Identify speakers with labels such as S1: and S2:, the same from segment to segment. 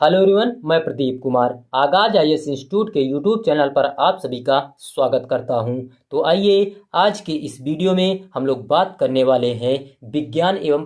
S1: Hello everyone, मैं प्रदीप कुमार आगाज IAS institute के यूट्यूब चैनल पर आप सभी का स्वागत करता हूं। तो आइए आज के इस वीडियो में हम लोग बात करने वाले हैं विज्ञान एवं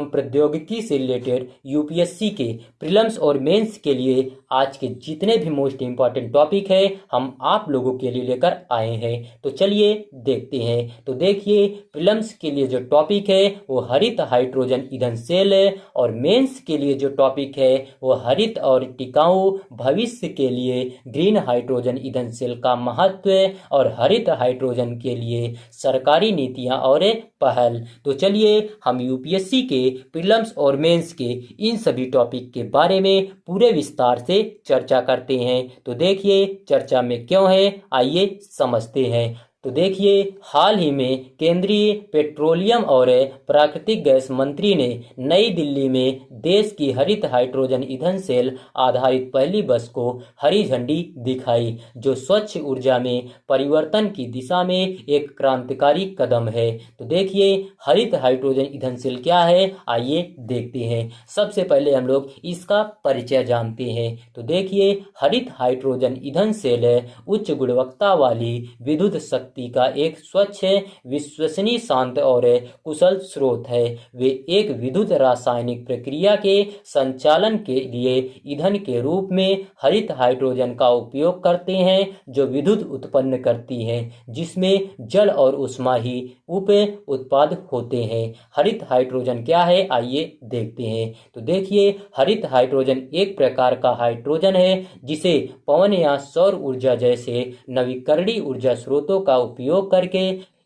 S1: प्रौद्योगिकी से रिलेटेड यूपीएससी के प्रीलिम्स और मेंस के लिए आज के जितने भी मोस्ट इम्पॉर्टेंट टॉपिक है हम आप लोगों के लिए लेकर आए हैं। तो चलिए देखते हैं। तो देखिए, प्रीलिम्स के लिए जो टॉपिक है वो हरित हाइड्रोजन ईंधन सेल है और मेंस के लिए जो टॉपिक है वो हरित और टिकाऊ भविष्य के लिए ग्रीन हाइड्रोजन ईंधन सेल का महत्व और हरित हाइड्रोजन के लिए सरकारी नीतियां और पहल। तो चलिए हम यूपीएससी के प्रीलिम्स और मेंस के इन सभी टॉपिक के बारे में पूरे विस्तार से चर्चा करते हैं। तो देखिए चर्चा में क्यों है, आइए समझते हैं। तो देखिए, हाल ही में केंद्रीय पेट्रोलियम और प्राकृतिक गैस मंत्री ने नई दिल्ली में देश की हरित हाइड्रोजन ईंधन सेल आधारित पहली बस को हरी झंडी दिखाई, जो स्वच्छ ऊर्जा में परिवर्तन की दिशा में एक क्रांतिकारी कदम है। तो देखिए, हरित हाइड्रोजन ईंधन सेल क्या है, आइए देखते हैं। सबसे पहले हम लोग इसका परिचय जानते हैं। तो देखिए, हरित हाइड्रोजन ईंधन सेल उच्च गुणवत्ता वाली विद्युत शक्ति का एक स्वच्छ, विश्वसनीय, शांत और कुशल स्रोत है। वे एक विद्युत रासायनिक प्रक्रिया के संचालन के लिए ईंधन के रूप में हरित हाइड्रोजन का उपयोग करते हैं, जो विद्युत उत्पन्न करती है, जिसमें जल और ऊष्मा ही उप उत्पाद होते हैं। हरित हाइड्रोजन क्या है, आइए देखते हैं। तो देखिए, हरित हाइड्रोजन एक प्रकार का हाइड्रोजन है जिसे पवन या सौर ऊर्जा जैसे नवीकरणीय ऊर्जा स्रोतों का उपयोग करके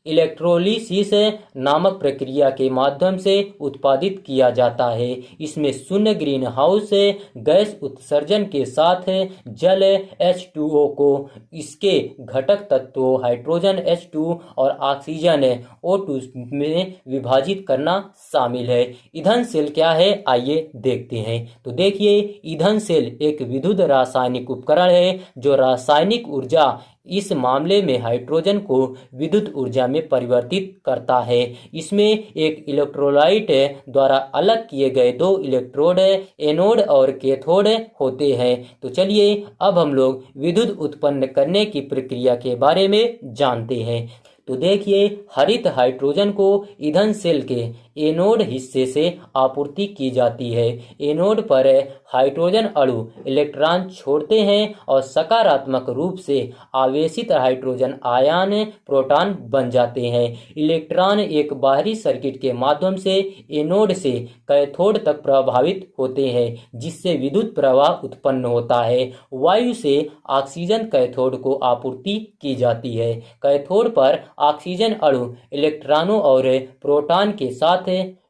S1: इलेक्ट्रोलिसिस नामक प्रक्रिया के माध्यम से उत्पादित किया जाता है। इसमें शून्य ग्रीन हाउस गैस उत्सर्जन के साथ जल H2O को इसके घटक तत्वों हाइड्रोजन H2 और ऑक्सीजन O2 में विभाजित करना शामिल है। ईंधन सेल क्या है, आइए देखते हैं। तो देखिए, ईंधन सेल एक विद्युत रासायनिक उपकरण है जो रासायनिक ऊर्जा, इस मामले में हाइड्रोजन को विद्युत ऊर्जा में परिवर्तित करता है। इसमें एक इलेक्ट्रोलाइट द्वारा अलग किए गए दो इलेक्ट्रोड एनोड और कैथोड होते हैं। तो चलिए अब हम लोग विद्युत उत्पन्न करने की प्रक्रिया के बारे में जानते हैं। तो देखिए, हरित हाइड्रोजन को ईंधन सेल के एनोड हिस्से से आपूर्ति की जाती है। एनोड पर हाइड्रोजन अणु इलेक्ट्रॉन छोड़ते हैं और सकारात्मक रूप से आवेशित हाइड्रोजन आयन प्रोटॉन बन जाते हैं। इलेक्ट्रॉन एक बाहरी सर्किट के माध्यम से एनोड से कैथोड तक प्रभावित होते हैं, जिससे विद्युत प्रवाह उत्पन्न होता है। वायु से ऑक्सीजन कैथोड को आपूर्ति की जाती है। कैथोड पर ऑक्सीजन अणु इलेक्ट्रॉनों और प्रोटॉन के साथ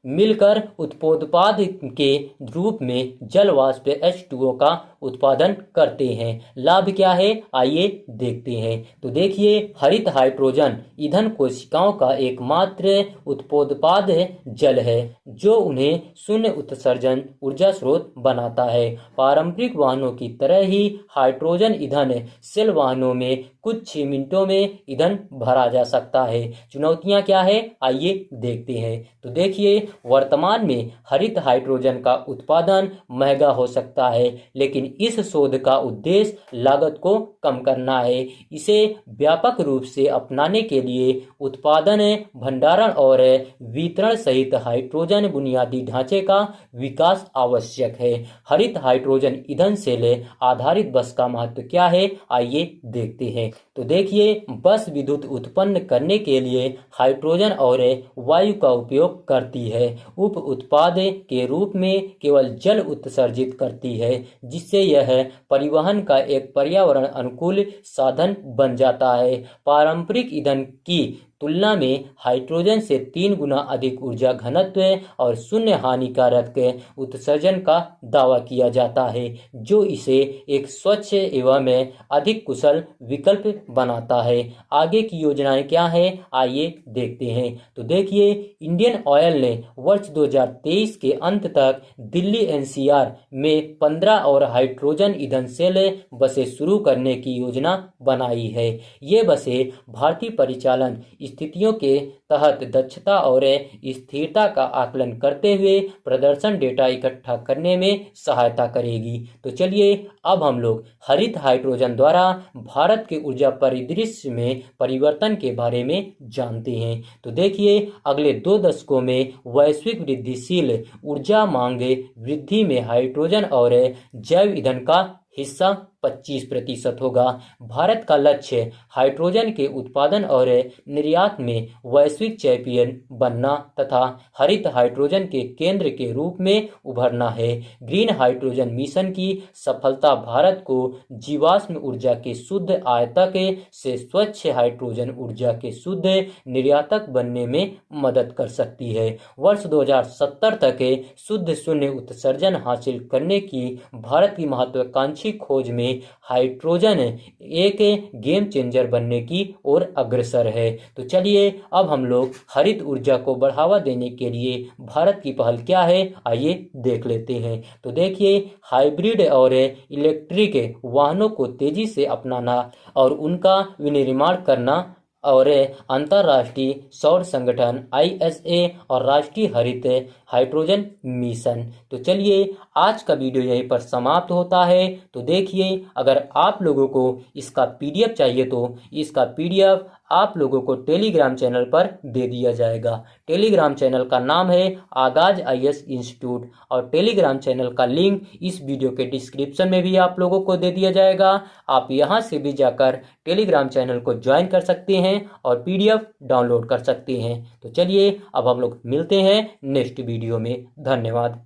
S1: मिलकर उत्पोत्पाद के रूप में जल वाष्प H2O का उत्पादन करते हैं। लाभ क्या है, आइए देखते हैं। तो देखिए, हरित हाइड्रोजन ईंधन कोशिकाओं का एकमात्र उत्पोत्पाद जल है, जो उन्हें शून्य उत्सर्जन ऊर्जा स्रोत बनाता है। पारंपरिक वाहनों की तरह ही हाइड्रोजन ईंधन सेल वाहनों में कुछ ही मिनटों में ईंधन भरा जा सकता है। चुनौतियां क्या है, आइए देखते हैं। तो देखिए, वर्तमान में हरित हाइड्रोजन का उत्पादन महंगा हो सकता है, लेकिन इस शोध का उद्देश्य लागत को कम करना है। इसे व्यापक रूप से अपनाने के लिए उत्पादन, भंडारण और वितरण सहित हाइड्रोजन बुनियादी ढांचे का विकास आवश्यक है। हरित हाइड्रोजन ईंधन सेल आधारित बस का महत्व क्या है, आइए देखते हैं। तो देखिए, बस विद्युत उत्पन्न करने के लिए हाइड्रोजन और वायु का उपयोग करती है। उप उत्पाद के रूप में केवल जल उत्सर्जित करती है, जिससे यह परिवहन का एक पर्यावरण अनुकूल साधन बन जाता है। पारंपरिक ईंधन की तुलना में हाइड्रोजन से 3 गुना अधिक ऊर्जा घनत्व और शून्य हानिकारक उत्सर्जन का दावा किया जाता है, जो इसे एक स्वच्छ एवं अधिक कुशल विकल्प बनाता है। आगे की योजनाएं क्या है, आइए देखते हैं। तो देखिए, इंडियन ऑयल ने वर्ष 2023 के अंत तक दिल्ली एनसीआर में 15 और हाइड्रोजन ईंधन सेल बसें शुरू करने की योजना बनाई है। ये बसें भारतीय परिचालन स्थितियों के तहत दक्षता और स्थिरता का आकलन करते हुए प्रदर्शन डेटा इकट्ठा करने में सहायता करेगी। तो चलिए अब हम लोग हरित हाइड्रोजन द्वारा भारत के ऊर्जा परिदृश्य में परिवर्तन के बारे में जानते हैं। तो देखिए, अगले 2 दशकों में वैश्विक वृद्धिशील ऊर्जा मांग वृद्धि में हाइड्रोजन और जैव ईंधन का हिस्सा 25% होगा। भारत का लक्ष्य हाइड्रोजन के उत्पादन और निर्यात में वैश्विक चैंपियन बनना तथा हरित हाइड्रोजन के केंद्र के रूप में उभरना है। ग्रीन हाइड्रोजन मिशन की सफलता भारत को जीवाश्म ऊर्जा के शुद्ध आयातक से स्वच्छ हाइड्रोजन ऊर्जा के शुद्ध निर्यातक बनने में मदद कर सकती है। वर्ष 2070 तक शुद्ध शून्य उत्सर्जन हासिल करने की भारत की महत्वाकांक्षी खोज में हाइड्रोजन एक गेम चेंजर बनने की ओर अग्रसर है। तो चलिए अब हम लोग हरित ऊर्जा को बढ़ावा देने के लिए भारत की पहल क्या है, आइए देख लेते हैं। तो देखिए, हाइब्रिड और इलेक्ट्रिक वाहनों को तेजी से अपनाना और उनका विनिर्माण करना और अंतर्राष्ट्रीय सौर संगठन ISA और राष्ट्रीय हरित हाइड्रोजन मिशन। तो चलिए आज का वीडियो यहीं पर समाप्त होता है। तो देखिए, अगर आप लोगों को इसका PDF चाहिए तो इसका PDF आप लोगों को टेलीग्राम चैनल पर दे दिया जाएगा। टेलीग्राम चैनल का नाम है आगाज IAS इंस्टीट्यूट और टेलीग्राम चैनल का लिंक इस वीडियो के डिस्क्रिप्शन में भी आप लोगों को दे दिया जाएगा। आप यहां से भी जाकर टेलीग्राम चैनल को ज्वाइन कर सकते हैं और PDF डाउनलोड कर सकते हैं। तो चलिए अब हम लोग मिलते हैं नेक्स्ट वीडियो में। धन्यवाद।